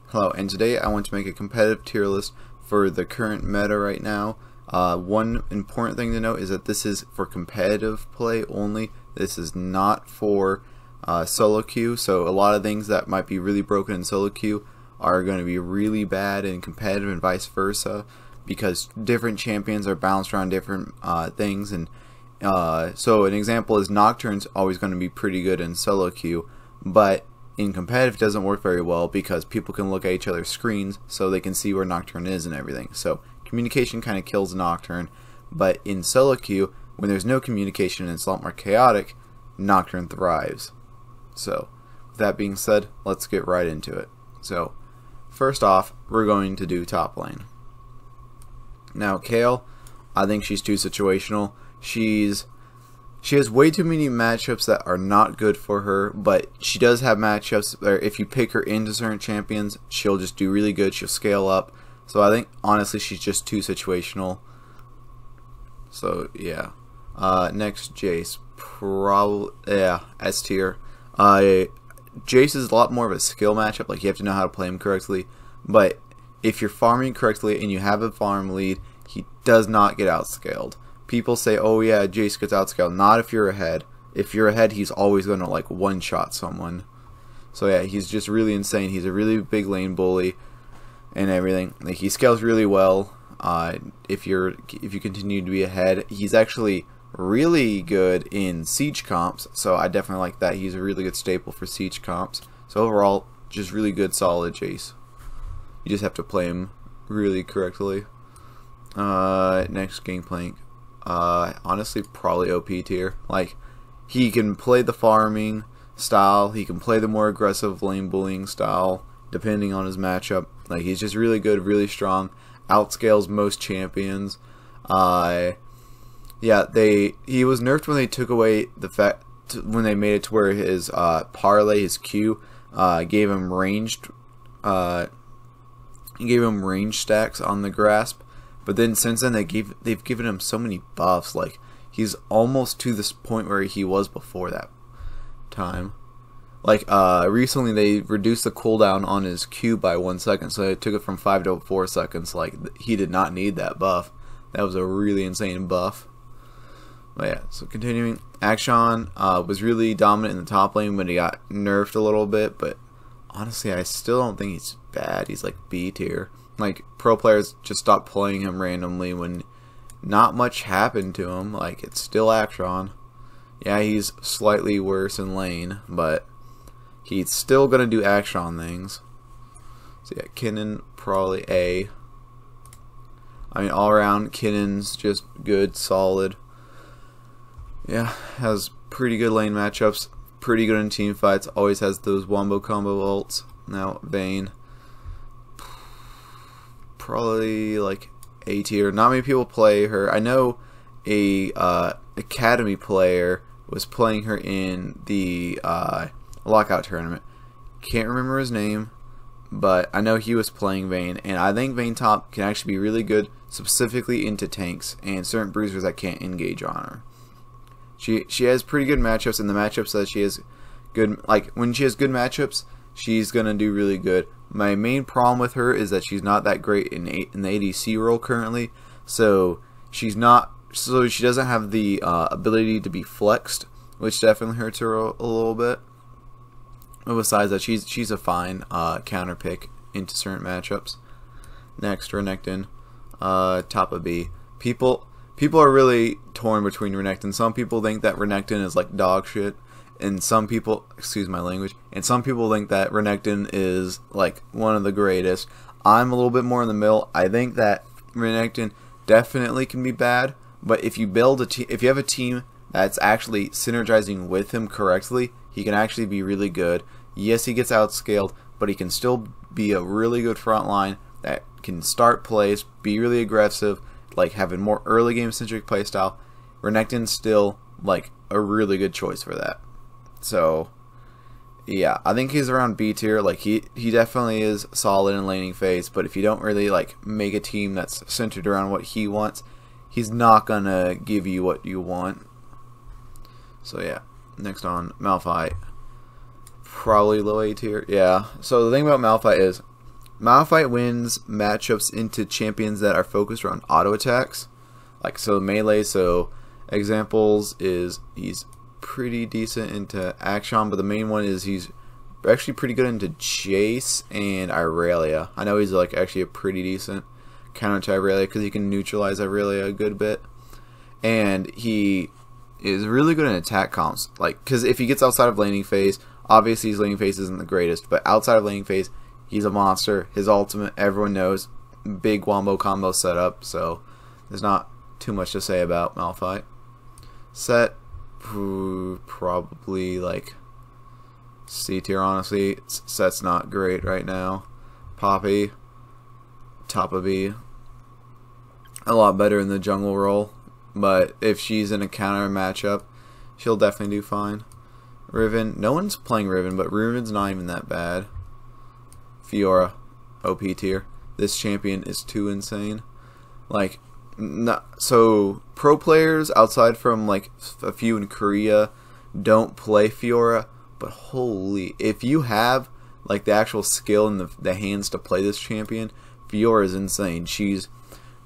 Hello, and today I want to make a competitive tier list for the current meta right now. One important thing to note is that this is for competitive play only. This is not for solo queue, so a lot of things that might be really broken in solo queue are going to be really bad in competitive and vice versa, because different champions are balanced around different things. And so an example is Nocturne's always going to be pretty good in solo queue, but in competitive it doesn't work very well because people can look at each other's screens so they can see where Nocturne is and everything. So communication kind of kills Nocturne, but in solo queue, when there's no communication and it's a lot more chaotic, Nocturne thrives. So with that being said, let's get right into it. So first off, we're going to do top lane. Now Kayle, I think she's too situational. She has way too many matchups that are not good for her, but she does have matchups where if you pick her into certain champions, she'll just do really good. She'll scale up. So I think honestly she's just too situational. So yeah. Next, Jayce. Probably, yeah, S tier. Jayce is a lot more of a skill matchup. Like, you have to know how to play him correctly. But if you're farming correctly and you have a farm lead, he does not get outscaled. People say, oh yeah, Jayce gets outscaled. Not if you're ahead. If you're ahead, he's always going to like one-shot someone. So yeah, he's just really insane. He's a really big lane bully and everything. Like, he scales really well. If you continue to be ahead, he's actually really good in siege comps. So I definitely like that. He's a really good staple for siege comps. So overall, just really good, solid Jayce. You just have to play him really correctly. Next, Gangplank. Honestly, probably OP tier. Like, he can play the farming style, he can play the more aggressive lane bullying style, depending on his matchup. Like, he's just really good, really strong, outscales most champions. Yeah, he was nerfed when they took away the fact, when they made it to where his parlay, his Q, gave him ranged stacks on the grasp. But then since then they've given him so many buffs. Like, he's almost to this point where he was before that time. Like, recently they reduced the cooldown on his Q by 1 second, so they took it from 5 to 4 seconds. Like, he did not need that buff. That was a really insane buff. But yeah, so continuing, Akshan was really dominant in the top lane when he got nerfed a little bit, but honestly I still don't think he's bad. He's like B tier. Like, pro players just stopped playing him randomly when not much happened to him. Like, it's still Akshan. Yeah, he's slightly worse in lane, but he's still gonna do Akshan things. So yeah, Kennen probably A. I mean, all around, Kennen's just good, solid. Yeah, has pretty good lane matchups, pretty good in team fights, always has those wombo combo ults. Now, Vayne. Probably like A tier. Not many people play her. I know a academy player was playing her in the lockout tournament. Can't remember his name, but I know he was playing Vayne, and I think Vayne top can actually be really good, specifically into tanks and certain bruisers that can't engage on her. She has pretty good matchups, and the matchups that she has good, like when she has good matchups, she's gonna do really good. My main problem with her is that she's not that great in the ADC role currently, so she doesn't have the ability to be flexed, which definitely hurts her a little bit. But besides that, she's a fine counter pick into certain matchups. Next, Renekton, top of B. People are really torn between Renekton. Some people think that Renekton is like dog shit, and some people, excuse my language, and some people think that Renekton is like one of the greatest. I'm a little bit more in the middle. I think that Renekton definitely can be bad, but if you build if you have a team that's actually synergizing with him correctly, he can actually be really good. Yes, he gets outscaled, but he can still be a really good front line that can start plays, be really aggressive, like have a more early game centric playstyle. Renekton's still like a really good choice for that. So yeah, I think he's around B tier. Like, he definitely is solid in laning phase, but if you don't really like make a team that's centered around what he wants, he's not gonna give you what you want. So yeah, next on Malphite. Probably low A tier. Yeah. So the thing about Malphite is Malphite wins matchups into champions that are focused around auto attacks, like so melee. So examples is he's pretty decent into Action, but the main one is he's actually pretty good into Jace and Irelia. I know he's like actually a pretty decent counter to Irelia because he can neutralize Irelia a good bit, and he is really good in attack comps. Like, because if he gets outside of laning phase, obviously his laning phase isn't the greatest, but outside of laning phase, he's a monster. His ultimate, everyone knows, big wombo combo setup. So there's not too much to say about Malphite. Set, probably like C tier, honestly. Set's not great right now. Poppy, top of E. A lot better in the jungle role, but if she's in a counter matchup, she'll definitely do fine. Riven, no one's playing Riven, but Riven's not even that bad. Fiora, OP tier. This champion is too insane. Like, so pro players outside from like a few in Korea don't play Fiora, but holy, if you have like the actual skill and the hands to play this champion, Fiora is insane. She's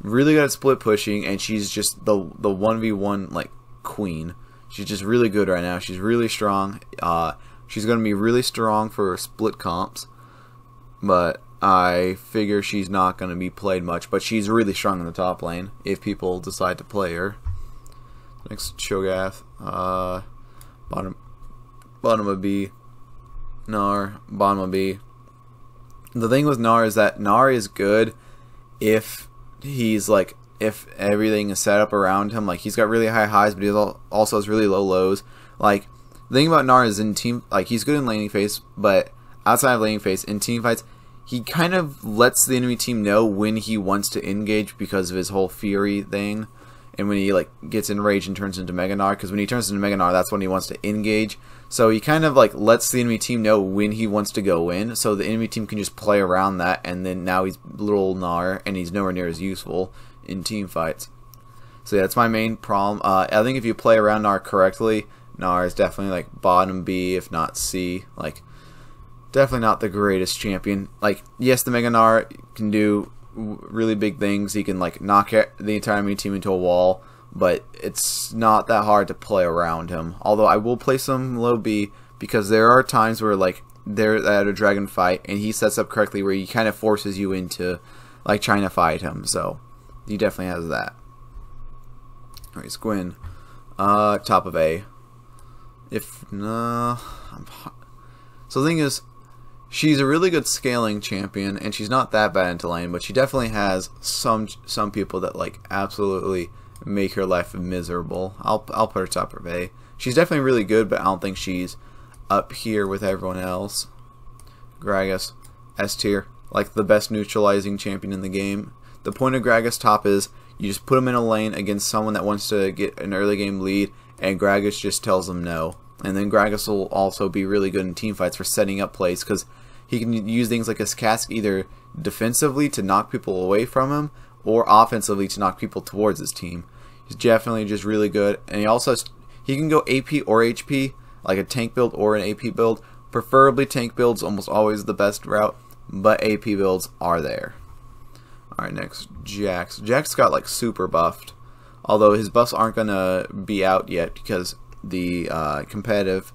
really good at split pushing, and she's just the 1v1 like queen. She's just really good right now. She's really strong. She's going to be really strong for split comps, but I figure she's not going to be played much. But she's really strong in the top lane if people decide to play her. Next, Cho'Gath. Bottom of B. Gnar. Bottom of B. The thing with Gnar is that Gnar is good if he's like, if everything is set up around him. Like, he's got really high highs, but he also has really low lows. Like, the thing about Gnar is in team, like, he's good in laning phase, but outside of laning phase, in team fights, he kind of lets the enemy team know when he wants to engage because of his whole Fury thing, and when he like gets enraged and turns into Mega Gnar, because when he turns into Mega Gnar, that's when he wants to engage. So he kind of like lets the enemy team know when he wants to go in, so the enemy team can just play around that, and then now he's little Gnar, and he's nowhere near as useful in team fights. So yeah, that's my main problem. I think if you play around Gnar correctly, Gnar is definitely like bottom B, if not C. Like, definitely not the greatest champion. Like, yes, the Mega Gnar can do really big things. He can like knock the entire enemy team into a wall, but it's not that hard to play around him. Although I will play some low B, because there are times where like they're at a dragon fight and he sets up correctly where he kind of forces you into like trying to fight him. So he definitely has that. Alright, Gwen. Top of A. If no, so the thing is, she's a really good scaling champion, and she's not that bad into lane, but she definitely has some people that like absolutely make her life miserable. I'll put her top of A. She's definitely really good, but I don't think she's up here with everyone else. Gragas, S tier, like the best neutralizing champion in the game. The point of Gragas top is you just put him in a lane against someone that wants to get an early game lead, and Gragas just tells them no. And then Gragas will also be really good in team fights for setting up plays, because he can use things like his cask either defensively to knock people away from him, or offensively to knock people towards his team. He's definitely just really good, and he can go AP or HP, like a tank build or an AP build. Preferably tank builds, almost always the best route, but AP builds are there. Alright, next, Jax. Jax got like super buffed, although his buffs aren't gonna be out yet because the competitive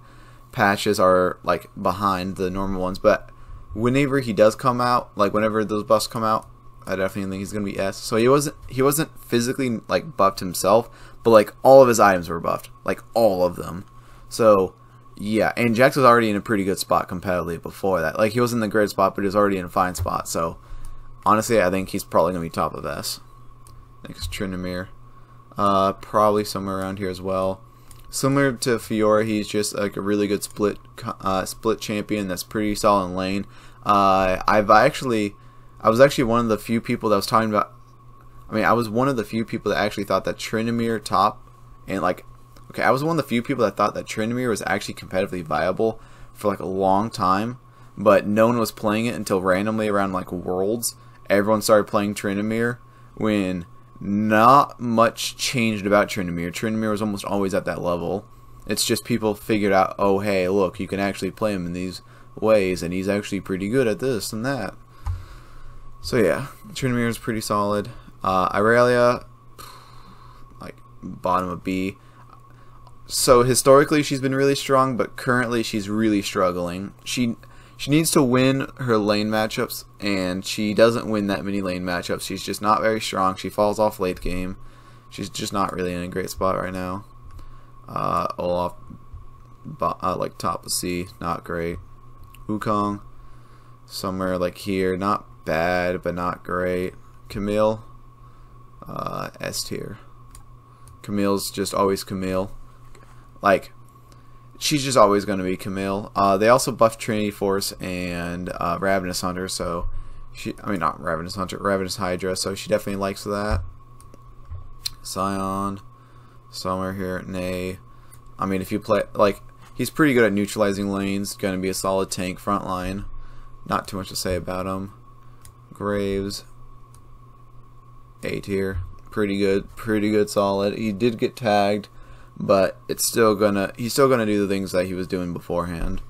patches are like behind the normal ones. But whenever he does come out, like whenever those buffs come out, I definitely think he's gonna be S. So he wasn't physically like buffed himself, but like all of his items were buffed, like all of them. So yeah, and Jax was already in a pretty good spot competitively before that. Like, he wasn't in the great spot, but he was already in a fine spot. So honestly, I think he's probably gonna be top of S. Next, Tryndamere, probably somewhere around here as well. Similar to Fiora, he's just like a really good split champion that's pretty solid in lane. I was actually one of the few people that was talking about. I mean, I was one of the few people that actually thought that Tryndamere top, and like, okay, I was one of the few people that thought that Tryndamere was actually competitively viable for like a long time, but no one was playing it until randomly around like Worlds. Everyone started playing Tryndamere when not much changed about Tryndamere. Tryndamere was almost always at that level. It's just people figured out, oh hey, look, you can actually play him in these ways, and he's actually pretty good at this and that. So yeah, Tryndamere is pretty solid. Irelia, like bottom of B. So historically she's been really strong, but currently she's really struggling. She needs to win her lane matchups, and she doesn't win that many lane matchups. She's just not very strong. She falls off late game. She's just not really in a great spot right now. Olaf, like top of C, not great. Wukong, somewhere like here, not bad, but not great. Camille, S tier. Camille's just always Camille. Like, she's just always going to be Camille. They also buffed Trinity Force and Ravenous Hunter, so not Ravenous Hunter, Ravenous Hydra, so she definitely likes that. Sion, somewhere here, Nay. I mean, if you play, like, he's pretty good at neutralizing lanes, going to be a solid tank front line. Not too much to say about him. Graves, A tier, pretty good, solid. He did get tagged, but he's still gonna do the things that he was doing beforehand.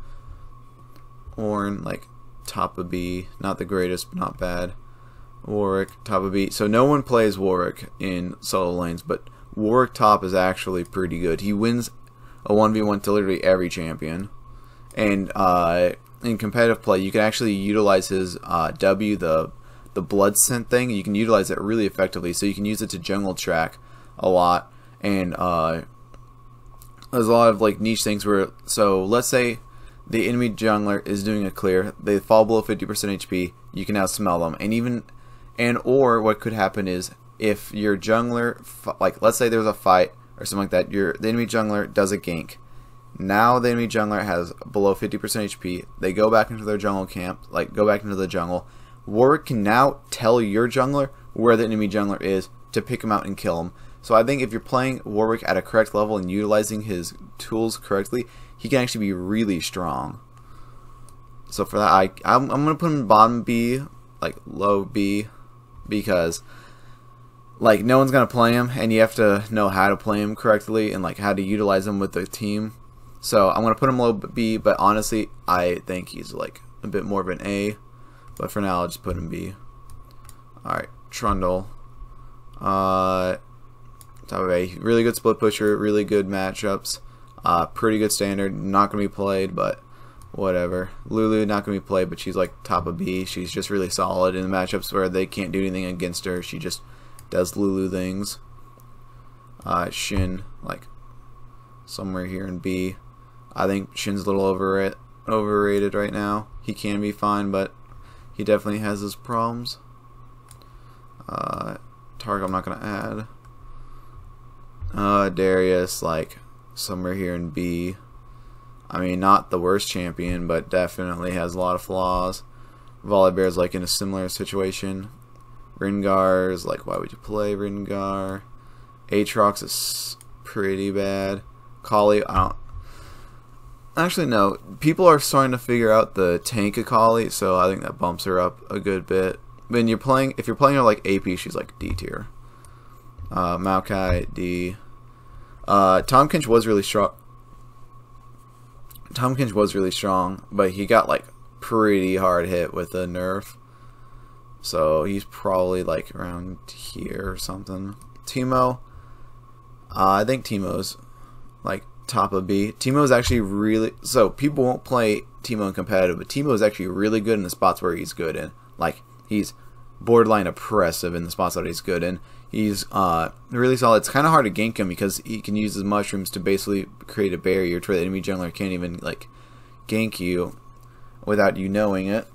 Ornn, like top of B, not the greatest, but not bad. Warwick, top of B. So no one plays Warwick in solo lanes, but Warwick top is actually pretty good. He wins a 1v1 to literally every champion. And in competitive play, you can actually utilize his W, the blood scent thing. You can utilize it really effectively, so you can use it to jungle track a lot. And there's a lot of like niche things where, so let's say the enemy jungler is doing a clear, they fall below 50% HP, you can now smell them, or what could happen is if your jungler, like let's say there's a fight or something like that, the enemy jungler does a gank. Now the enemy jungler has below 50% HP. They go back into their jungle camp, like go back into the jungle. Warwick can now tell your jungler where the enemy jungler is to pick him out and kill him. So I think if you're playing Warwick at a correct level and utilizing his tools correctly, he can actually be really strong. So for that, I'm gonna put him bottom B, like low B, because like no one's gonna play him, and you have to know how to play him correctly and like how to utilize him with the team. So I'm gonna put him low B, but honestly, I think he's like a bit more of an A. But for now, I'll just put him B. All right, Trundle. Top of A, really good split pusher, really good matchups, pretty good standard. Not gonna be played, but whatever. Lulu not gonna be played, but she's like top of B. She's just really solid in the matchups where they can't do anything against her. She just does Lulu things. Shin, like somewhere here in B. I think Shin's a little overrated right now. He can be fine, but he definitely has his problems. Targ I'm not gonna add. Darius, like somewhere here in B. I mean, not the worst champion, but definitely has a lot of flaws. Volibear's like in a similar situation. Rengar's like, why would you play Rengar? Aatrox is pretty bad. Kali, actually no. People are starting to figure out the tank of Kali, so I think that bumps her up a good bit. But if you're playing her like AP, she's like D tier. Maokai, D. Tahm Kench was really strong, but he got like pretty hard hit with a nerf. So he's probably like around here or something. Teemo, I think Teemo's like top of B. Teemo's actually really, so people won't play Teemo in competitive, but Teemo is actually really good in the spots where he's good in. Like he's borderline oppressive in the spots that he's good in. He's really solid. It's kind of hard to gank him because he can use his mushrooms to basically create a barrier to where the enemy jungler can't even like gank you without you knowing it.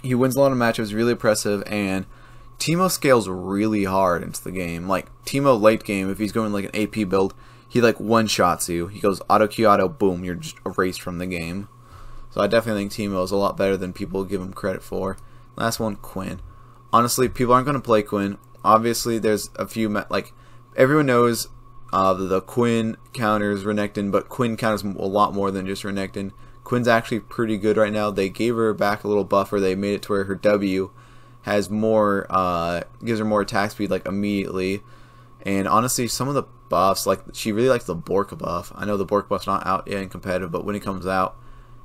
He wins a lot of matchups, really oppressive, and Teemo scales really hard into the game. Like Teemo late game, if he's going like an AP build, he like one-shots you. He goes auto Q auto, boom, you're just erased from the game. So I definitely think Teemo is a lot better than people give him credit for. Last one, Quinn. Honestly, people aren't going to play Quinn. Obviously, there's a few, like, everyone knows the Quinn counters Renekton, but Quinn counters a lot more than just Renekton. Quinn's actually pretty good right now. They gave her back a little buffer. They made it to where her W has more, gives her more attack speed, like, immediately. And honestly, some of the buffs, like, she really likes the Bork buff. I know the Bork buff's not out yet in competitive, but when it comes out,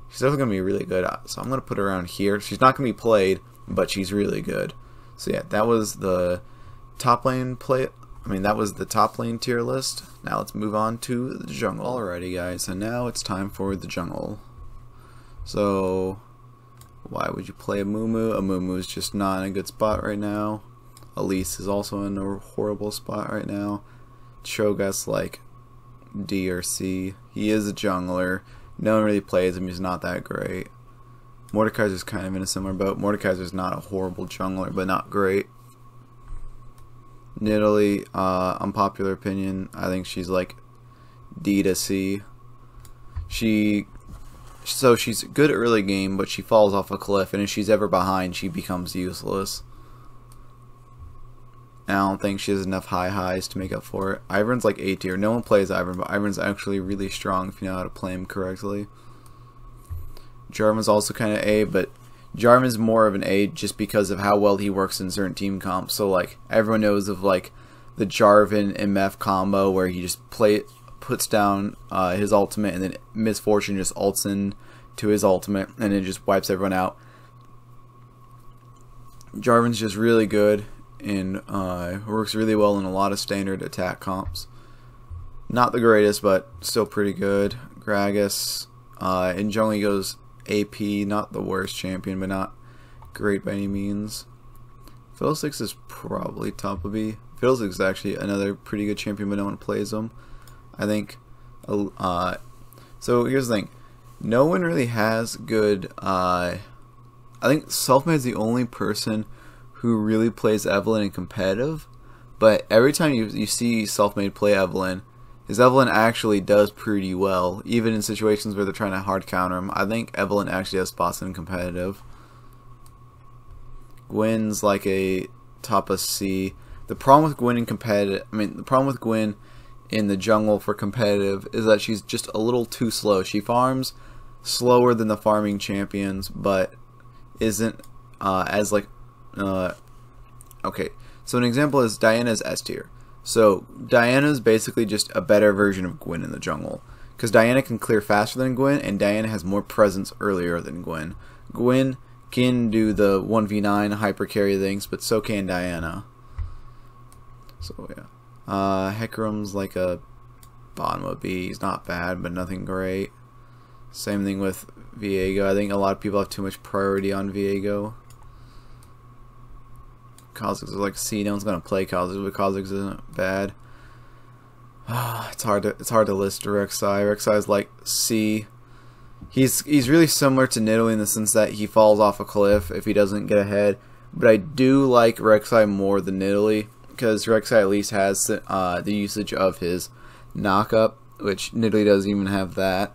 she's definitely going to be really good. So I'm going to put her around here. She's not going to be played, but she's really good. So yeah, that was the top lane play. That was the top lane tier list. Now let's move on to the jungle. Alrighty guys, so now it's time for the jungle. So why would you play Amumu? Amumu is just not in a good spot right now. Elise is also in a horrible spot right now. Cho'Gath's like D or C. He is a jungler. No one really plays him. He's not that great. Mordekaiser's kind of in a similar boat. Mordekaiser's not a horrible jungler, but not great. Nidalee, unpopular opinion, I think she's like D to C. So she's good early game, but she falls off a cliff, and if she's ever behind, she becomes useless. I don't think she has enough high highs to make up for it. Ivern's like A tier. No one plays Ivern, but Ivern's actually really strong if you know how to play him correctly. Jarvan's also kind of A, but Jarvan's more of an A just because of how well he works in certain team comps. So like everyone knows of like the Jarvan and Meph combo where he just puts down his ultimate and then Miss Fortune just ults in to his ultimate and it just wipes everyone out. Jarvan's just really good and works really well in a lot of standard attack comps. Not the greatest, but still pretty good. Gragas in jungle he goes AP, not the worst champion, but not great by any means. Fiddlesticks is probably top of B. Fiddlesticks is actually another pretty good champion, but no one plays him. I think. So here's the thing. No one really has good. I think Selfmade is the only person who really plays Evelynn in competitive. But every time you see Selfmade play Evelynn, his Evelynn actually does pretty well, even in situations where they're trying to hard counter him. I think Evelynn actually has spots in competitive. Gwen's like a top of C. The problem with Gwen in competitive, the problem with Gwen in the jungle for competitive is that she's just a little too slow. She farms slower than the farming champions, but isn't as like okay. So an example is Diana's S tier. So Diana's basically just a better version of Gwen in the jungle, because Diana can clear faster than Gwen, and Diana has more presence earlier than Gwen. Gwen can do the 1v9 hyper carry things, but so can Diana. So yeah, Hecarim's like a bottom of B. He's not bad, but nothing great. Same thing with Viego. I think a lot of people have too much priority on Viego. Kha'Zix is like C. No one's gonna play Kha'Zix, but Kha'Zix isn't bad. It's hard to list Rek'Sai. Rek'Sai is like C. He's really similar to Nidalee in the sense that he falls off a cliff if he doesn't get ahead. But I do like Rek'Sai more than Nidalee, because Rek'Sai at least has the usage of his knockup, which Nidalee doesn't even have that.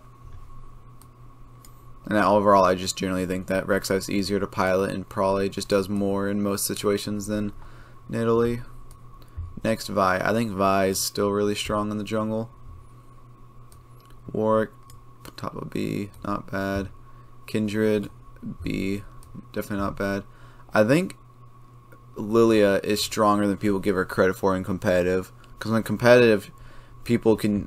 And overall, I just generally think that Rek'Sai is easier to pilot and probably just does more in most situations than Nidalee. Next, Vi. I think Vi is still really strong in the jungle. Warwick, top of B, not bad. Kindred, B, definitely not bad. I think Lilia is stronger than people give her credit for in competitive, because when competitive, people can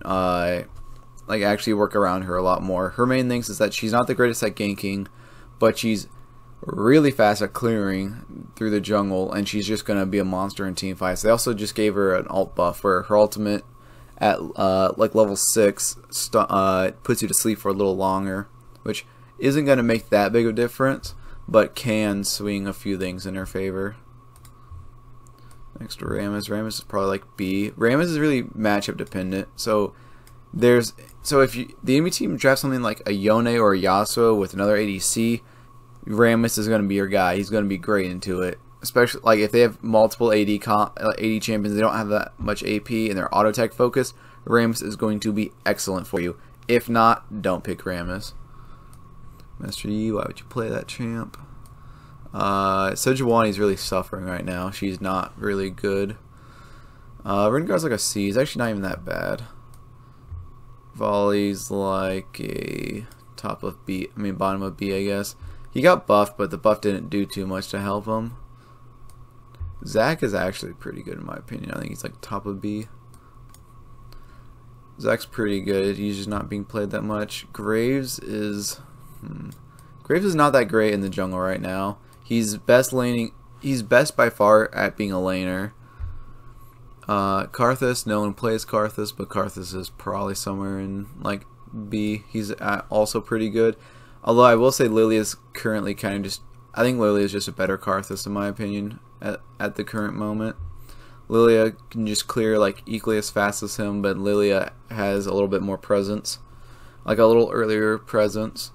like actually work around her a lot more. Her main thing is that she's not the greatest at ganking, but she's really fast at clearing through the jungle, and she's just gonna be a monster in team fights. They also just gave her an alt buff where her ultimate at like level 6 puts you to sleep for a little longer, which isn't gonna make that big of a difference, but can swing a few things in her favor. Next to Rammus. Rammus is probably like B. Rammus is really matchup dependent. So if the enemy team drafts something like a Yone or a Yasuo with another ADC, Rammus is going to be your guy. He's going to be great into it. Especially like if they have multiple AD champions, they don't have that much AP and they're auto tech focused, Rammus is going to be excellent for you. If not, don't pick Rammus. Master Yi, why would you play that champ? Sejuani is really suffering right now. She's not really good. Rengar's like a C. He's actually not even that bad. Volley's like a top of B. Bottom of B, I guess. He got buffed, but the buff didn't do too much to help him. Zac is actually pretty good in my opinion. I think he's like top of B. Zac's pretty good. He's just not being played that much. Graves is not that great in the jungle right now. He's best laning. He's best by far at being a laner. Karthus, no one plays Karthus, but Karthus is probably somewhere in like B. He's also pretty good. Although I will say Lilia is currently kind of just. I think Lilia is just a better Karthus in my opinion at the current moment. Lilia can just clear like equally as fast as him, but Lilia has a little bit more presence, like a little earlier presence.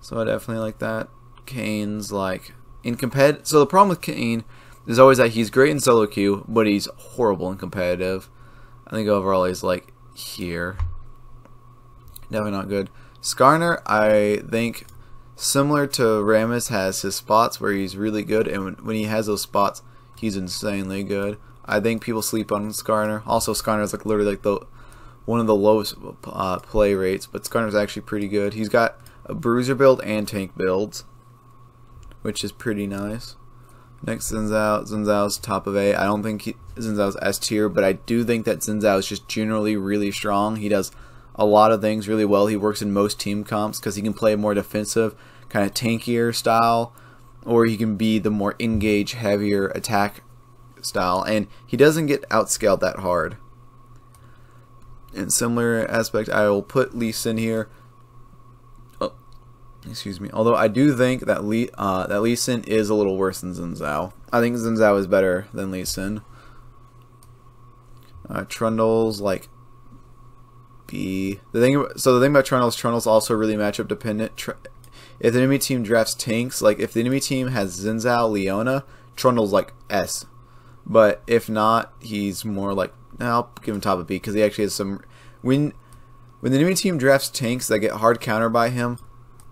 So I definitely like that. Kane's like in competitive. So the problem with Kane is always that he's great in solo queue, but he's horrible in competitive. I think overall he's like here. Definitely not good. Skarner, I think, similar to Rammus, has his spots where he's really good, and when he has those spots, he's insanely good. I think people sleep on Skarner. Also, Skarner is like literally like one of the lowest play rates, but Skarner's actually pretty good. He's got a bruiser build and tank builds, which is pretty nice. Next, Xin Zhao. Xin Zhao's top of A. I don't think Xin Zhao's S tier, but I do think that Xin Zhao is just generally really strong. He does a lot of things really well. He works in most team comps because he can play a more defensive, kind of tankier style, or he can be the more engage, heavier attack style, and he doesn't get outscaled that hard. In similar aspect, I will put Lee Sin here. Oh, excuse me. Although I do think that Lee Sin is a little worse than Xin Zhao. I think Xin Zhao is better than Lee Sin. Trundle's like B. The thing about Trundle's also really matchup dependent. If the enemy team drafts tanks, like if the enemy team has Xin Zhao, Leona, Trundle's like S. But if not, he's more like, I'll give him top of B because he actually has some. When the enemy team drafts tanks that get hard countered by him,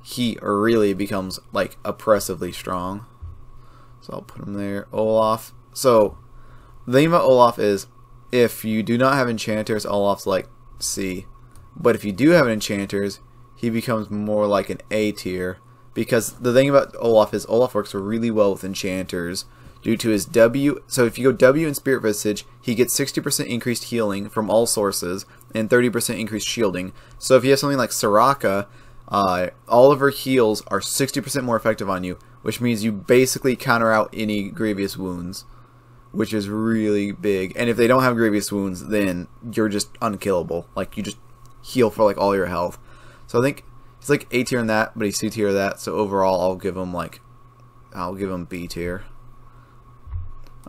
he really becomes like oppressively strong. So I'll put him there. Olaf. So the thing about Olaf is, if you do not have enchanters, Olaf's like C. But if you do have enchanters, he becomes more like an A tier. Because the thing about Olaf is Olaf works really well with enchanters due to his W. So if you go W in Spirit Visage, he gets 60% increased healing from all sources and 30% increased shielding. So if you have something like Soraka, all of her heals are 60% more effective on you, which means you basically counter out any grievous wounds, which is really big. And if they don't have grievous wounds, then you're just unkillable. Like you just heal for like all your health. So I think he's like A tier in that, but he's C tier that. So overall, I'll give him B tier.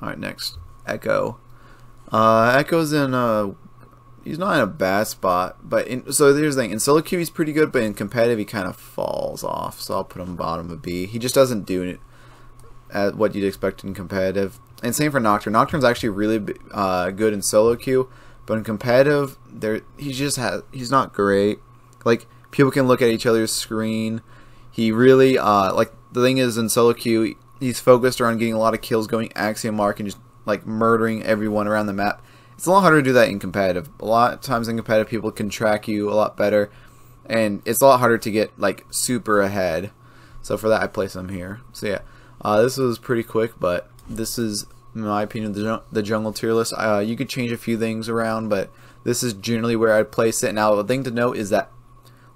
Alright, next. Echo. Echo's in he's not in a bad spot, but so here's the thing. In solo queue, he's pretty good, but in competitive, he kind of falls off. So I'll put him bottom of B. He just doesn't do it at what you'd expect in competitive. And same for Nocturne. Nocturne's actually really good in solo queue, but in competitive, he's not great. Like, people can look at each other's screen. He really, like, the thing is, in solo queue, he's focused around getting a lot of kills, going Axiom Mark, and just, like, murdering everyone around the map. It's a lot harder to do that in competitive. A lot of times in competitive, people can track you a lot better, and it's a lot harder to get, like, super ahead. So for that, I place him here. So yeah, this was pretty quick, but this is, in my opinion, the jungle tier list. You could change a few things around, but this is generally where I'd place it. Now, the thing to note is that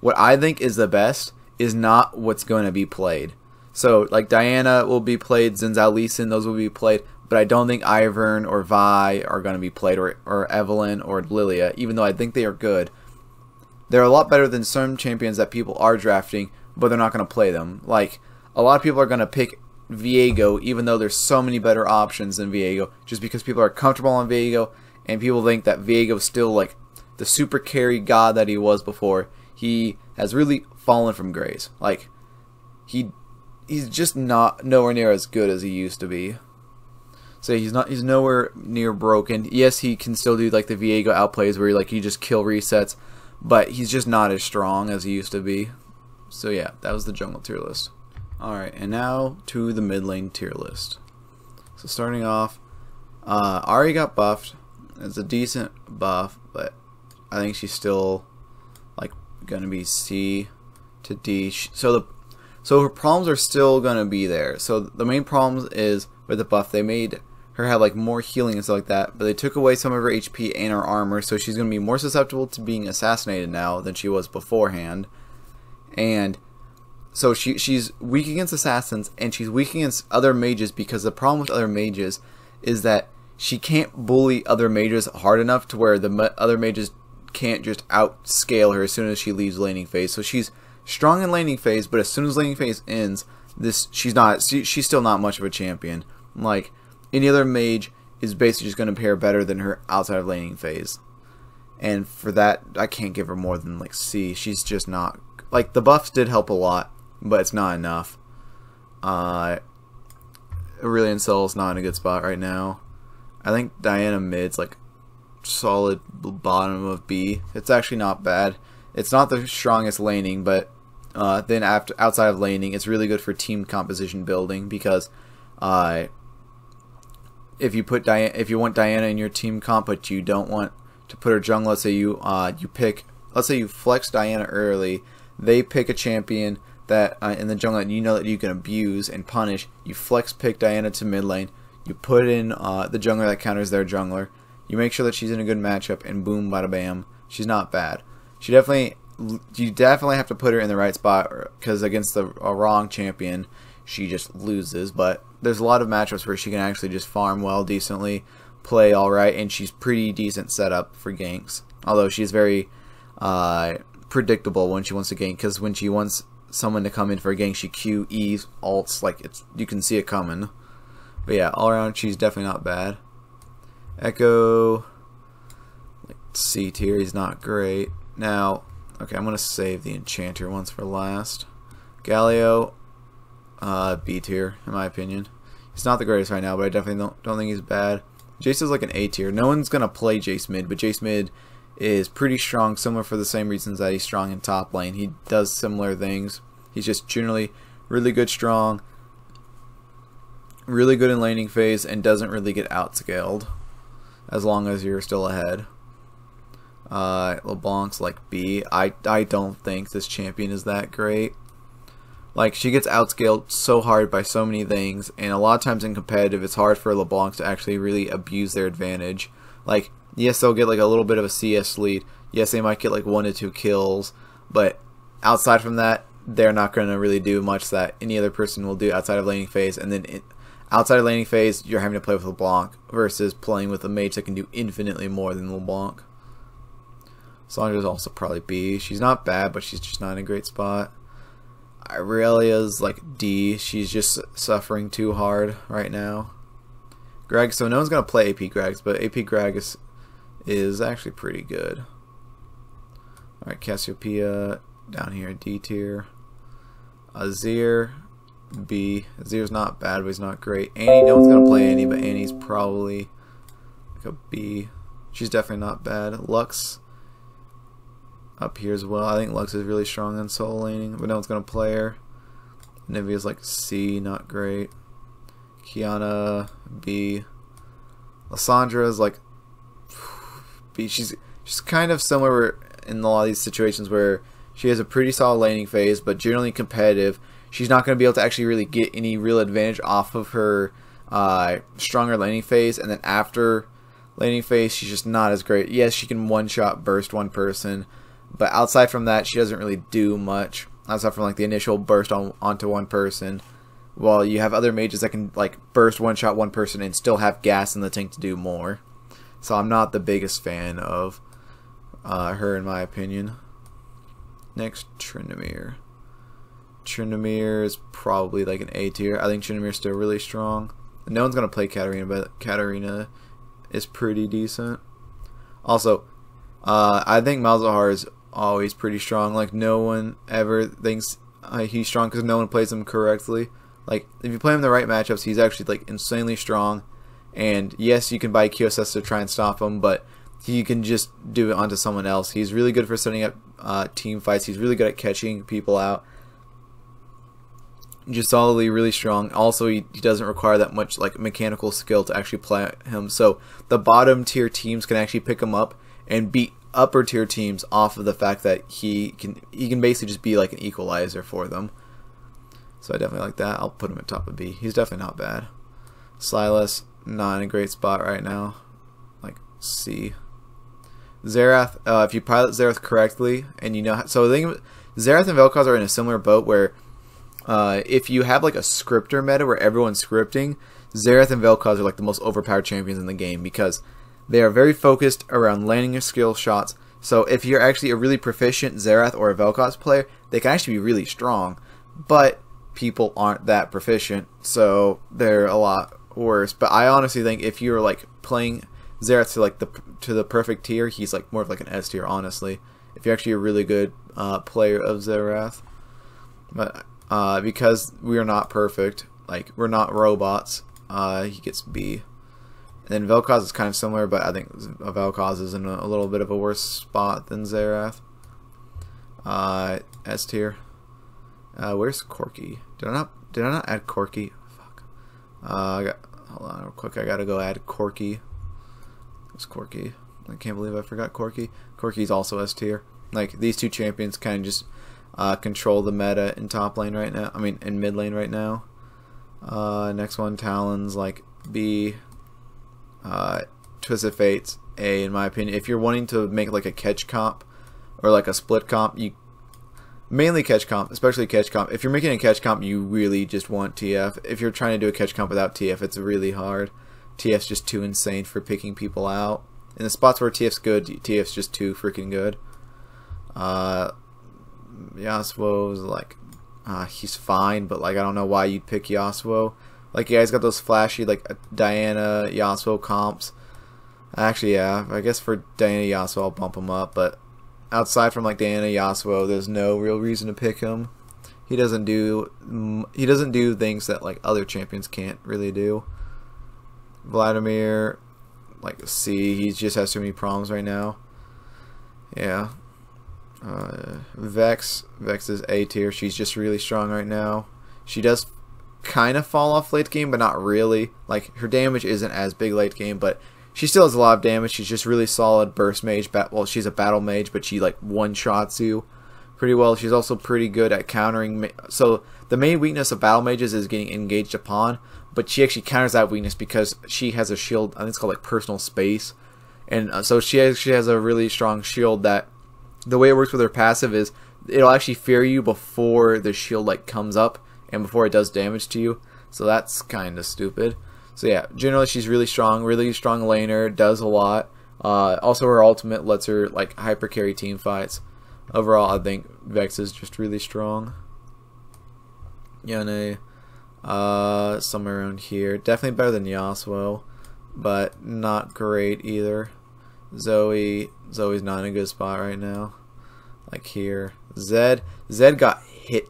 what I think is the best is not what's going to be played. So, like, Diana will be played, Xin Zhao, Lee Sin, those will be played, but I don't think Ivern or Vi are going to be played, or Evelynn or Lilia, even though I think they are good. They're a lot better than some champions that people are drafting, but they're not going to play them. Like, a lot of people are going to pick Viego, even though there's so many better options than Viego, just because people are comfortable on Viego, and people think that Viego is still, like, the super carry god that he was before. He has really fallen from grace. Like, he's just nowhere near as good as he used to be. So he's nowhere near broken. Yes, he can still do like the Viego outplays where he just kill resets, but he's just not as strong as he used to be. So yeah, that was the jungle tier list. Alright, and now to the mid lane tier list. So starting off, Ahri got buffed. It's a decent buff, but I think she's still like gonna be C to D. So her problems are still gonna be there. So the main problems is with the buff, they made her have like more healing and stuff like that, but they took away some of her HP and her armor, so she's gonna be more susceptible to being assassinated now than she was beforehand. And So she's weak against assassins, and she's weak against other mages, because the problem with other mages is that she can't bully other mages hard enough to where the other mages can't just outscale her as soon as she leaves laning phase. So she's strong in laning phase, but as soon as laning phase ends, she's still not much of a champion. Like, any other mage is basically just going to pair better than her outside of laning phase. And for that, I can't give her more than like C. She's just not, like, the buffs did help a lot, but it's not enough. Aurelion Sol's not in a good spot right now. I think Diana mid's like solid bottom of B. It's actually not bad. It's not the strongest laning, but then outside of laning, it's really good for team composition building, because if you want Diana in your team comp, but you don't want to put her jungle, let's say let's say you flex Diana early, they pick a champion that in the jungle that you know that you can abuse and punish. You flex pick Diana to mid lane. You put in the jungler that counters their jungler. You make sure that she's in a good matchup, and boom, bada bam, she's not bad. You definitely have to put her in the right spot, because against a wrong champion, she just loses. But there's a lot of matchups where she can actually just farm well, decently, play all right, and she's pretty decent setup for ganks. Although she's very predictable when she wants to gank, because when she wants someone to come in for a gank, she Q, E, ults, like you can see it coming. But yeah, all around she's definitely not bad. Echo, like C tier, he's not great. Now, okay, I'm gonna save the Enchanter once for last. Galio, B tier in my opinion. He's not the greatest right now, but I definitely don't think he's bad. Jace is like an A tier. No one's gonna play Jace mid, but Jace mid is pretty strong, similar for the same reasons that he's strong in top lane. He does similar things. He's just generally really good strong, really good in laning phase, and doesn't really get outscaled as long as you're still ahead. LeBlanc's like B. I don't think this champion is that great. Like, she gets outscaled so hard by so many things, and a lot of times in competitive, it's hard for LeBlanc to actually really abuse their advantage. Like, yes, they'll get like a little bit of a CS lead. Yes, they might get like 1 to 2 kills, but outside from that, they're not going to really do much that any other person will do outside of laning phase. And then outside of laning phase, you're having to play with LeBlanc versus playing with a mage that can do infinitely more than LeBlanc. Sandra's also probably B. She's not bad, but she's just not in a great spot. Irelia's like D. She's just suffering too hard right now. Greg, so no one's going to play AP Gragas, but AP Gragas is actually pretty good. Alright, Cassiopeia down here, D tier. Azir, B. Azir's not bad, but he's not great. Annie, no one's going to play Annie, but Annie's probably like a B. She's definitely not bad. Lux up here as well. I think Lux is really strong in solo laning, but no one's going to play her. Nivea's like C, not great. Kiana, B. Lysandra like B. She's kind of similar in a lot of these situations where she has a pretty solid laning phase, but generally competitive. She's not going to be able to actually really get any real advantage off of her stronger laning phase, and then after laning phase, she's just not as great. Yes, she can one-shot burst one person, but outside from that, she doesn't really do much. Outside from like the initial burst onto one person, while you have other mages that can like burst one-shot one person and still have gas in the tank to do more. So I'm not the biggest fan of her, in my opinion. Next, Tryndamere. Tryndamere is probably like an A tier. I think Tryndamere's still really strong. No one's going to play Katarina, but Katarina is pretty decent. Also, I think Malzahar is always pretty strong. Like, no one ever thinks he's strong because no one plays him correctly. Like, if you play him in the right matchups, he's actually like insanely strong. And yes, you can buy QSS to try and stop him, but you can just do it onto someone else. He's really good for setting up team fights. He's really good at catching people out. Just solidly really strong. Also, he doesn't require that much like mechanical skill to actually play him. So the bottom tier teams can actually pick him up and beat upper tier teams off of the fact that he can basically just be like an equalizer for them. So I definitely like that. I'll put him at top of B. He's definitely not bad. Sylas, not in a great spot right now. Like C. Xerath, if you pilot Xerath correctly, and you know how, so the thing, Xerath and Vel'Koz are in a similar boat where if you have like a scripter meta where everyone's scripting, Xerath and Vel'Koz are like the most overpowered champions in the game because they are very focused around landing your skill shots. So if you're actually a really proficient Xerath or a Vel'Koz player, they can actually be really strong. But people aren't that proficient, so they're a lot worse. But I honestly think if you're like playing Xerath to like the perfect tier, he's like more of like an S tier, honestly. If you're actually a really good player of Xerath. But because we are not perfect, like we're not robots, he gets B. And then Vel'Koz is kind of similar, but I think Vel'Koz is in a little bit of a worse spot than Xerath. S tier. Where's Corki? Did I not add Corki? Fuck. Hold on real quick. I gotta go add Corki. What's Corki? I can't believe I forgot Corki. Corki's also S tier. Like these two champions kind of just control the meta in top lane right now. I mean in mid lane right now. Next one, Talon's like B. Twisted Fate's A, in my opinion. If you're wanting to make like a catch comp or like a split comp, you mainly catch comp, especially catch comp. If you're making a catch comp, you really just want TF. If you're trying to do a catch comp without TF, it's really hard. TF's just too insane for picking people out. In the spots where TF's good, TF's just too freaking good. Yasuo's like, he's fine, but like I don't know why you'd pick Yasuo. Like, yeah, he's got those flashy, like, Diana, Yasuo comps. Actually, yeah, I guess for Diana, Yasuo, I'll bump him up. But outside from, like, Diana, Yasuo, there's no real reason to pick him. He doesn't do things that, like, other champions can't really do. Vladimir, like, C, he just has too many problems right now. Yeah. Vex is A tier. She's just really strong right now. She does kind of fall off late game, but not really. Like, her damage isn't as big late game, but she still has a lot of damage. She's just really solid burst mage. Well, she's a battle mage, but she like one-shots you pretty well. She's also pretty good at countering. So the main weakness of battle mages is getting engaged upon, but she actually counters that weakness because she has a shield. I think it's called like personal space, and so she has a really strong shield that the way it works with her passive is it'll actually fear you before the shield like comes up and before it does damage to you. So that's kind of stupid. So yeah, generally she's really strong laner, does a lot. Also her ultimate lets her like hyper carry team fights. Overall, I think Vex is just really strong. Yone, somewhere around here. Definitely better than Yasuo, but not great either. Zoe's not in a good spot right now. Like here. Zed got hit.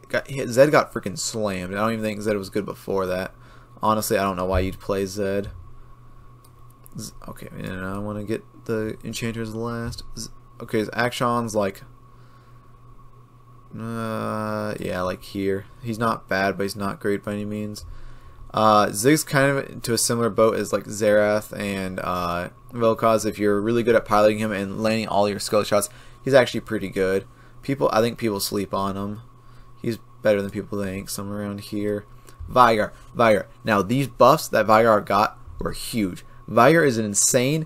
Zed got freaking slammed. I don't even think Zed was good before that. Honestly, I don't know why you'd play Zed. Okay, and I want to get the enchanters last. Okay, his Akshon's like, yeah, like here. He's not bad, but he's not great by any means. Zig's kind of into a similar boat as like Xerath and Vel'Koz. If you're really good at piloting him and landing all your skill shots, he's actually pretty good. I think people sleep on him. He's better than people think. Somewhere around here. Veigar. Now these buffs that Veigar got were huge. Veigar is insane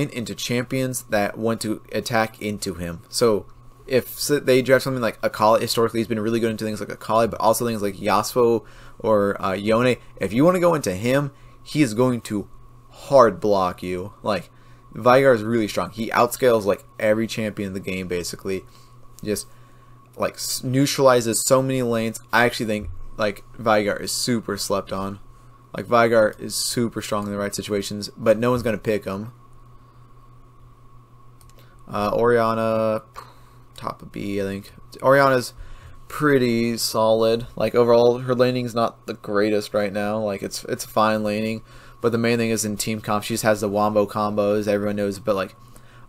into champions that want to attack into him. So if they draft something like Akali, historically he's been really good into things like Akali, but also things like Yasuo or Yone. If you want to go into him, he is going to hard block you. Like, Veigar is really strong. He outscales like every champion in the game basically. Just like neutralizes so many lanes. I actually think like Veigar is super slept on. Like, Veigar is super strong in the right situations, but no one's gonna pick him. Orianna, top of B, I think. Orianna's pretty solid. Like, overall, her laning's not the greatest right now. Like, it's fine laning, but the main thing is in team comp, she just has the wombo combos. Everyone knows, but like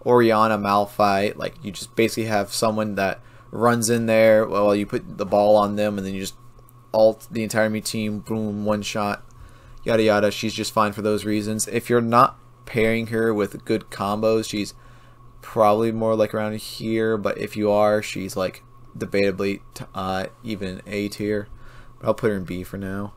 Orianna Malphite, like you just basically have someone that runs in there while you put the ball on them, and then you just ult the entire enemy team, boom, one shot, yada yada. She's just fine for those reasons. If you're not pairing her with good combos, she's probably more like around here, but if you are, she's like debatably even A tier. But I'll put her in B for now.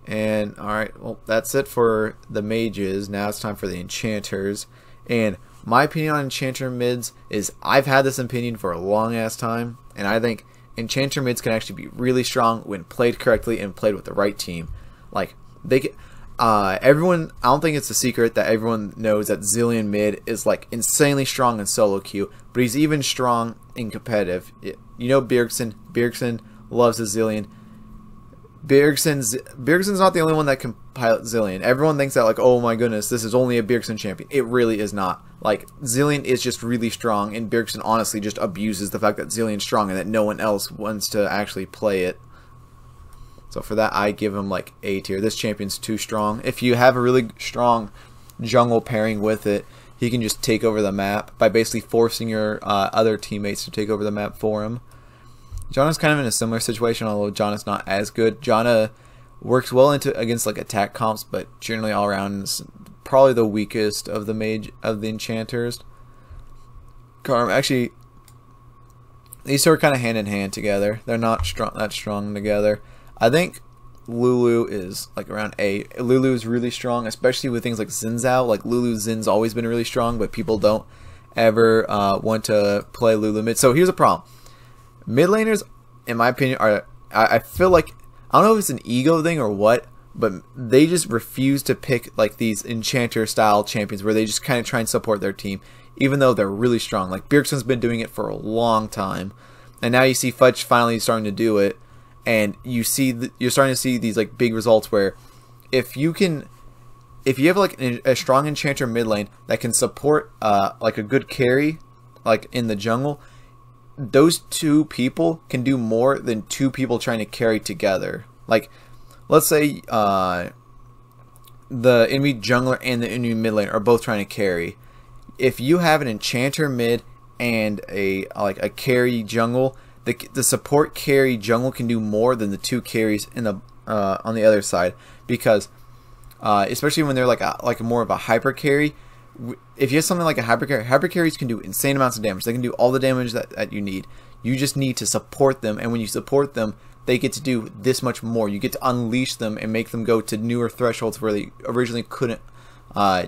And alright, well, that's it for the mages. Now it's time for the enchanters. And my opinion on Enchanter mids is I've had this opinion for a long ass time, and I think Enchanter mids can actually be really strong when played correctly and played with the right team. Like they can, everyone, I don't think it's a secret that everyone knows that Zilean mid is like insanely strong in solo queue, but he's even strong in competitive. You know Bjergsen loves his Zilean. Bjergsen's not the only one that can pilot Zilean. Everyone thinks that like, oh my goodness, this is only a Bjergsen champion. It really is not. Like, Zilean is just really strong, and Bjergsen honestly just abuses the fact that Zilean's strong and that no one else wants to actually play it. So for that, I give him like A tier. This champion's too strong. If you have a really strong jungle pairing with it, he can just take over the map by basically forcing your other teammates to take over the map for him. Janna's kind of in a similar situation, although Janna's not as good. Janna works well against like attack comps, but generally all around is probably the weakest of the enchanters. Actually, these two are kind of hand in hand together. They're not that strong together. I think Lulu is like around A. Lulu is really strong, especially with things like Xin Zhao. Like Zin's always been really strong, but people don't ever want to play Lulu mid. So here's a problem. Mid laners, in my opinion, are, I feel like, I don't know if it's an ego thing or what, but they just refuse to pick like these enchanter style champions where they just kind of try and support their team, even though they're really strong. Like Bjergsen's been doing it for a long time, and now you see Fudge finally starting to do it, and you're starting to see these like big results where if you have like a strong enchanter mid lane that can support like a good carry like in the jungle, those two people can do more than two people trying to carry together. Like, let's say the enemy jungler and the enemy mid lane are both trying to carry. If you have an enchanter mid and a carry jungle, the support carry jungle can do more than the two carries in the on the other side, because especially when they're like more of a hyper carry. If you have something like a hyper carries can do insane amounts of damage. They can do all the damage that you need. You just need to support them, and when you support them, they get to do this much more. You get to unleash them and make them go to newer thresholds where they originally couldn't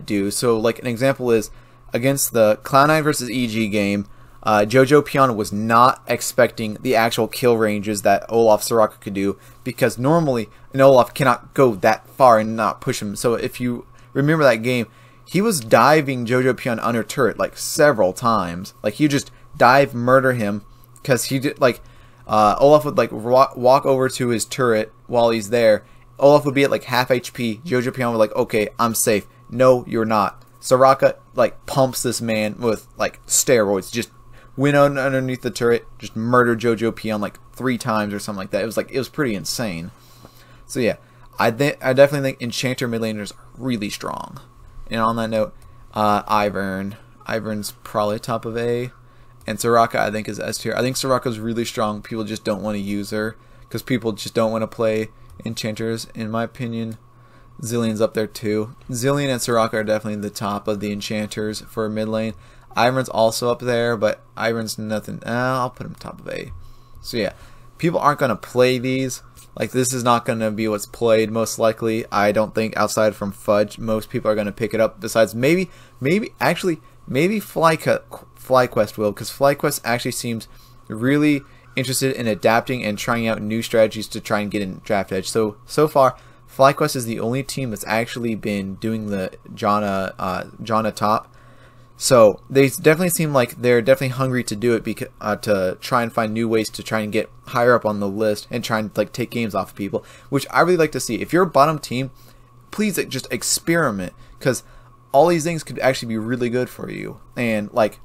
do. So like an example is against the Cloud9 versus EG game, Jojo Piano was not expecting the actual kill ranges that Olaf Soraka could do, because normally an Olaf cannot go that far and not push him. So if you remember that game, he was diving Jojo Pion under turret like several times. Like you just dive, murder him, because he did like Olaf would like walk over to his turret while he's there. Olaf would be at like half HP. Jojo Pion would like, okay, I'm safe. No, you're not. Soraka like pumps this man with like steroids. Just went underneath the turret, just murdered Jojo Pion like 3 times or something like that. It was pretty insane. So yeah, I definitely think enchanter mid laners are really strong. And on that note, Ivern's probably top of A, and Soraka I think is S tier. I think Soraka's really strong. People just don't want to use her because people just don't want to play enchanters. In my opinion, Zilean's up there too. Zilean and Soraka are definitely the top of the enchanters for mid lane. Ivern's also up there, but Ivern's nothing. I'll put him top of A. So yeah, people aren't gonna play these. Like, this is not going to be what's played, most likely. I don't think, outside from Fudge, most people are going to pick it up. Besides, maybe FlyQuest will, because FlyQuest actually seems really interested in adapting and trying out new strategies to try and get in draft edge. So far, FlyQuest is the only team that's actually been doing the Janna top. So they definitely seem like they're definitely hungry to do it, because to try and find new ways to try and get higher up on the list and try and like take games off of people, which I really like to see. If you're a bottom team, please just experiment, because all these things could actually be really good for you. And like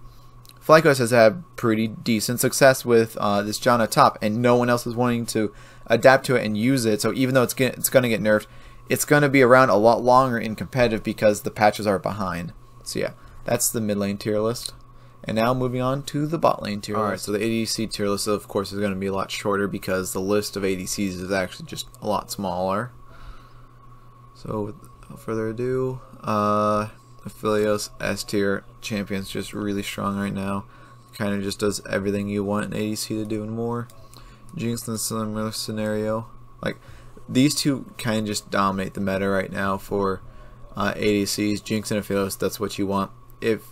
FlyQuest has had pretty decent success with this Janna top, and no one else is wanting to adapt to it and use it. So even though it's going to get nerfed, it's going to be around a lot longer in competitive because the patches are behind. So yeah. That's the mid lane tier list. And now moving on to the bot lane tier list. Alright, so the ADC tier list, of course, is going to be a lot shorter because the list of ADCs is actually just a lot smaller. So without further ado, Aphelios S tier champion's just really strong right now. Kind of just does everything you want an ADC to do and more. Jinx in a similar scenario. Like, these two kind of just dominate the meta right now for ADCs. Jinx and Aphelios, that's what you want. If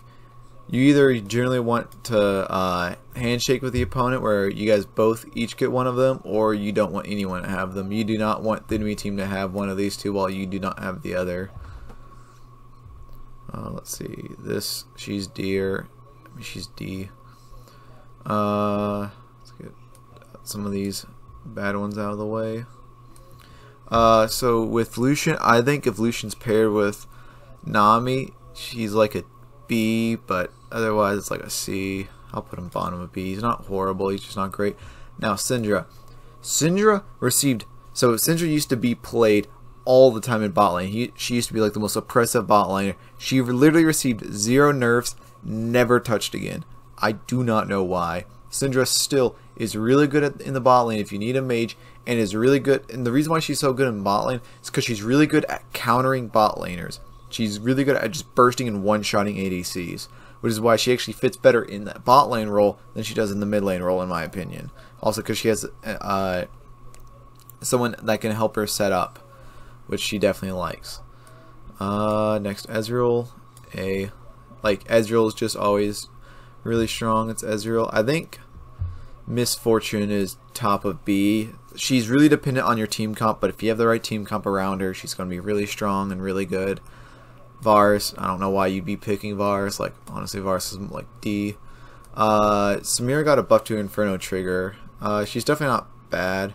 You either generally want to handshake with the opponent where you guys both each get one of them, or you don't want anyone to have them. You do not want the enemy team to have one of these two while you do not have the other. Let's see. This, she's D, or she's D. Let's get some of these bad ones out of the way. So with Lucian, I think if Lucian's paired with Nami, she's like a B, but otherwise it's like a C. I'll put him bottom of B. He's not horrible, he's just not great. Now Syndra. Syndra received, so Syndra used to be played all the time in bot lane. She used to be like the most oppressive bot laner. She literally received 0 nerfs, never touched again. I do not know why. Syndra still is really good in the bot lane if you need a mage, and is really good. And the reason why she's so good in bot lane is because she's really good at countering bot laners. She's really good at just bursting and one-shotting ADCs, which is why she actually fits better in that bot lane role than she does in the mid lane role, in my opinion. Also because she has someone that can help her set up, which she definitely likes. Next, Ezreal. Like, Ezreal is just always really strong. It's Ezreal. I think Miss Fortune is top of B. She's really dependent on your team comp, but if you have the right team comp around her, she's going to be really strong and really good. Varus, I don't know why you'd be picking Varus. Like, honestly, Varus is like D. Samira got a buff to Inferno Trigger. She's definitely not bad.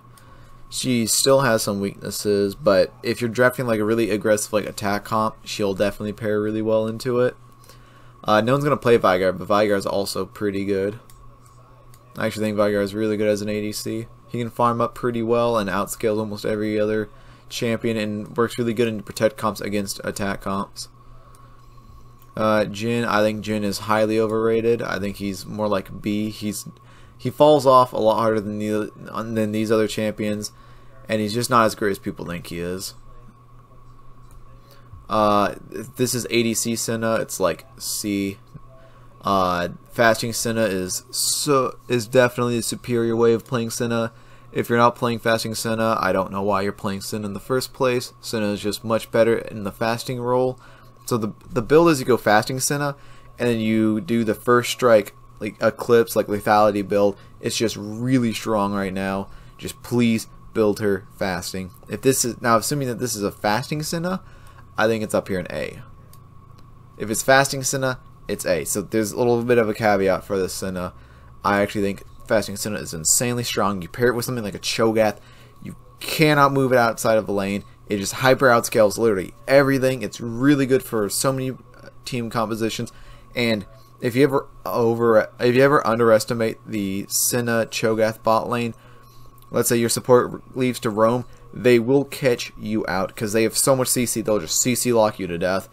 She still has some weaknesses, but if you're drafting like a really aggressive like attack comp, she'll definitely pair really well into it. No one's going to play Veigar, but Veigar is also pretty good. I actually think Veigar is really good as an ADC. He can farm up pretty well and outscales almost every other champion, and works really good in protect comps against attack comps. Jhin, I think Jhin is highly overrated. I think he's more like B. He falls off a lot harder than these other champions, and he's just not as great as people think he is. This is ADC Senna. It's like C. Fasting Senna is definitely the superior way of playing Senna. If you're not playing Fasting Senna, I don't know why you're playing Senna in the first place. Senna is just much better in the fasting role. So the build is you go Fasting Senna, and then you do the first strike, like Eclipse, like lethality build. It's just really strong right now. Just please build her fasting. If this is now, assuming that this is a Fasting Senna, I think it's up here in A. If it's Fasting Senna, it's A. So there's a little bit of a caveat for this Senna. I actually think Fasting Senna is insanely strong. You pair it with something like a Cho'Gath, you cannot move it outside of the lane. It just hyper outscales literally everything. It's really good for so many team compositions. And if you ever underestimate the Senna Cho'Gath bot lane, let's say your support leaves to roam, they will catch you out because they have so much CC. They'll just CC lock you to death.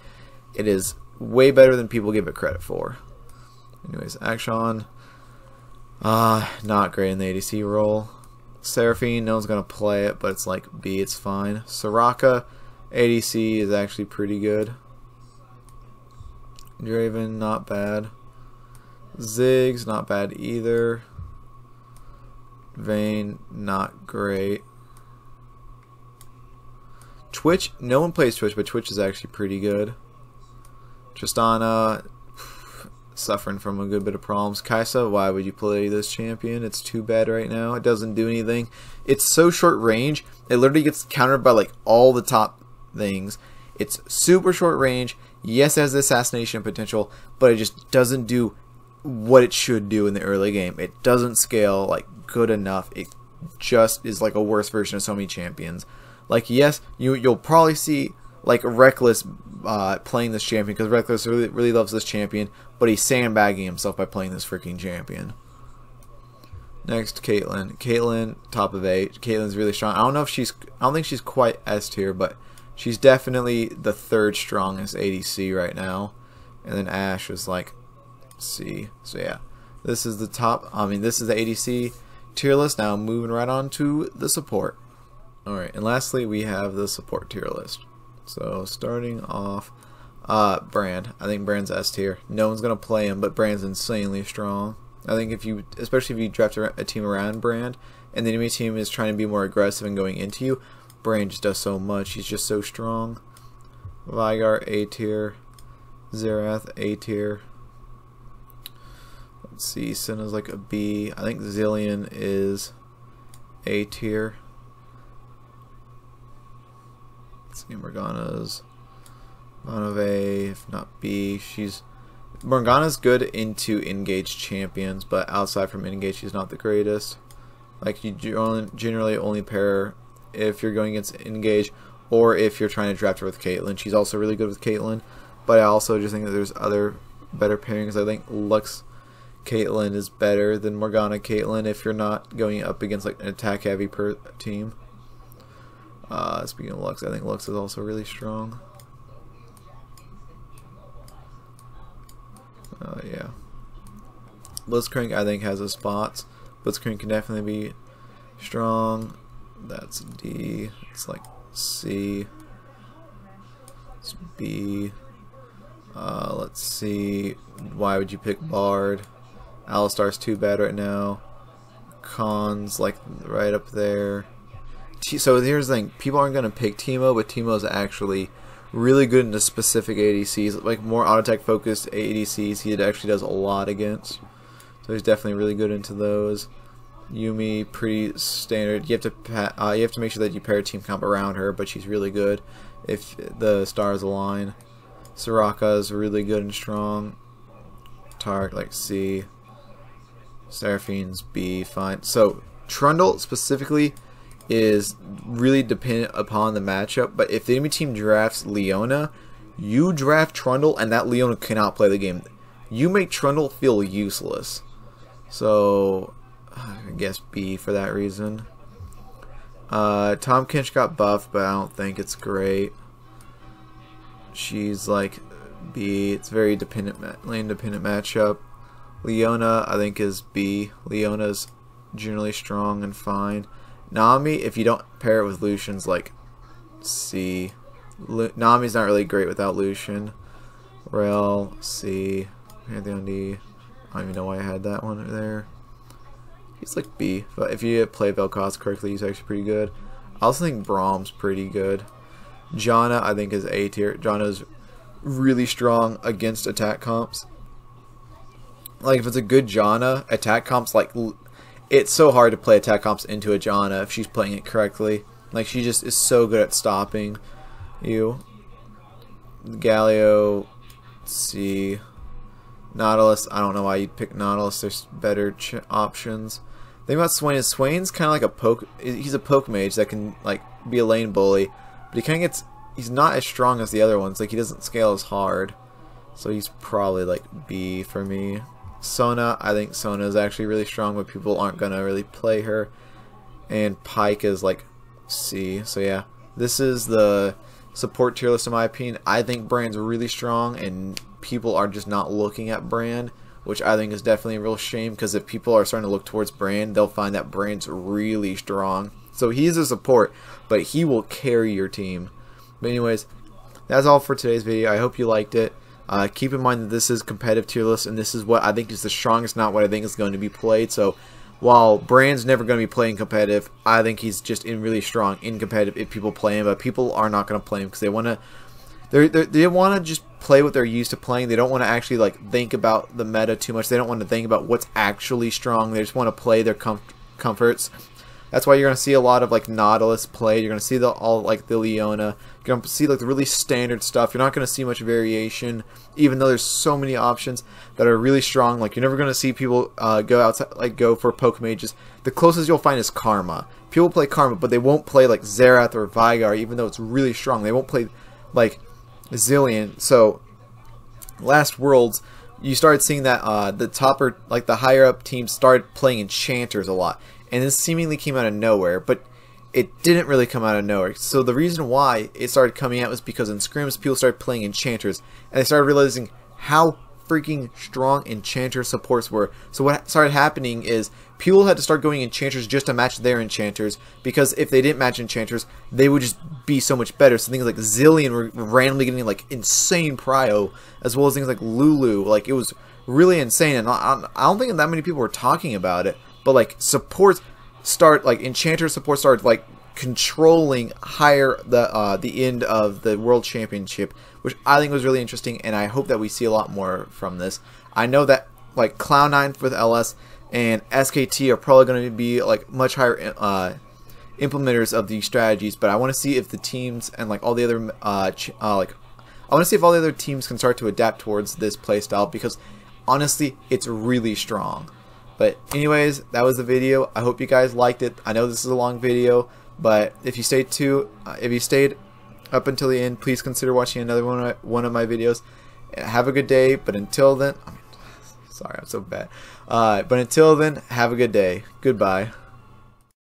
It is way better than people give it credit for. Anyways, Akshan, not great in the ADC role. Seraphine, no one's gonna play it, but it's like B, it's fine. Soraka, ADC is actually pretty good. Draven, not bad. Ziggs, not bad either. Vayne, not great. Twitch, no one plays Twitch, but Twitch is actually pretty good. Tristana, suffering from a good bit of problems. Kai'Sa, why would you play this champion? It's too bad right now. It doesn't do anything. It's so short range. It literally gets countered by like all the top things. It's super short range. Yes, it has the assassination potential, but it just doesn't do what it should do in the early game. It doesn't scale like good enough. It just is like a worse version of so many champions. Like, yes, you'll probably see like Reckless playing this champion because Reckless really loves this champion, but he's sandbagging himself by playing this freaking champion. Next, Caitlyn. Caitlyn, top of 8. Caitlyn's really strong. I don't think she's quite S tier, but she's definitely the 3rd strongest ADC right now. And then Ashe is like C. So yeah, this is the top. This is the ADC tier list. Now moving right on to the support. Alright, and lastly we have the support tier list. So starting off, Brand. I think Brand's S tier. No one's gonna play him, but Brand's insanely strong. I think especially if you draft a team around Brand, and the enemy team is trying to be more aggressive and going into you, Brand just does so much. He's just so strong. Veigar, A tier. Xerath, A tier. Let's see, Senna's like a B. I think Zilean is A tier. Let's see, Morgana's one of A, if not B. Morgana's good into engaged champions, but outside from engaged, she's not the greatest. Like, you generally only pair if you're going against engage, or if you're trying to draft her with Caitlyn. She's also really good with Caitlyn, but I also just think that there's other better pairings. I think Lux Caitlyn is better than Morgana Caitlyn if you're not going up against like an attack heavy team. Speaking of Lux, I think Lux is also really strong. Yeah. Blitzcrank I think has a spot. Blitzcrank can definitely be strong. That's D. It's like C. It's B. Let's see. Why would you pick Bard? Alistar's too bad right now. Khan's like right up there. So here's the thing. People aren't going to pick Teemo, but Teemo's actually really good into specific ADCs. Like more auto attack focused ADCs he actually does a lot against. So he's definitely really good into those. Yuumi, pretty standard. You have to make sure that you pair a team comp around her, but she's really good if the stars align. Soraka is really good and strong. Tark like C. Seraphine's B, fine. So Trundle specifically is really dependent upon the matchup, but if the enemy team drafts Leona, you draft Trundle and that Leona cannot play the game. You make Trundle feel useless. So I guess B for that reason. Tahm Kench got buffed, but I don't think it's great. She's like B. It's very lane dependent matchup. Leona I think is B. Leona's generally strong and fine. Nami, if you don't pair it with Lucian's like C. Nami's not really great without Lucian. Rel, C. Pantheon D. I don't even know why I had that one there. He's like B, but if you play Vel'Koz correctly, he's actually pretty good. I also think Braum's pretty good. Janna, I think, is A tier. Janna's really strong against attack comps. Like, if it's a good Janna, attack comps, like, it's so hard to play attack comps into a Janna if she's playing it correctly. Like, she just is so good at stopping you. Galio, C. Nautilus, I don't know why you'd pick Nautilus. There's better options. The thing about Swain is Swain's kind of like a poke. He's a poke mage that can like be a lane bully, but he kind of gets. He's not as strong as the other ones. Like he doesn't scale as hard, so he's probably like B for me. Sona, I think Sona is actually really strong, but people aren't gonna really play her. And Pyke is like C. So yeah, this is the support tier list in my opinion. I think Brand's really strong, and people are just not looking at Brand, which I think is definitely a real shame, because if people are starting to look towards Brand, they'll find that Brand's really strong. So he's a support, but he will carry your team. But anyways, that's all for today's video. I hope you liked it. Keep in mind that this is competitive tier list, and this is what I think is the strongest, not what I think is going to be played. So while Brand's never going to be playing competitive, I think he's just really strong in competitive if people play him. But people are not going to play him because they want to. They want to just play what they're used to playing. They don't want to actually like think about the meta too much. They don't want to think about what's actually strong. They just want to play their comforts. That's why you're going to see a lot of like Nautilus played. You're going to see all like the Leona. You're going to see like the really standard stuff. You're not going to see much variation, even though there's so many options that are really strong. Like you're never going to see people go outside, like go for poke mages. The closest you'll find is Karma. People play Karma, but they won't play like Xerath or Veigar, even though it's really strong. They won't play like Zilean. So last Worlds, you started seeing that the higher up teams started playing enchanters a lot, and this seemingly came out of nowhere, but it didn't really come out of nowhere. So the reason why it started coming out was because in scrims people started playing enchanters, and they started realizing how freaking strong enchanter supports were. So what started happening is people had to start going enchanters just to match their enchanters, because if they didn't match enchanters, they would just be so much better. So things like Zilean were randomly getting like insane prio, as well as things like Lulu. Like it was really insane, and I don't think that many people were talking about it. But like enchanter support started like controlling higher the end of the World Championship, which I think was really interesting, and I hope that we see a lot more from this. I know that like Cloud9 with LS and SKT are probably going to be like much higher implementers of these strategies, but I want to see if the teams and like all the other I want to see if all the other teams can start to adapt towards this playstyle, because honestly it's really strong. But anyways, that was the video. I hope you guys liked it. I know this is a long video, but if you stayed up until the end, please consider watching another one of my videos. Have a good day, but until then, sorry, I'm so bad. But until then, have a good day. Goodbye.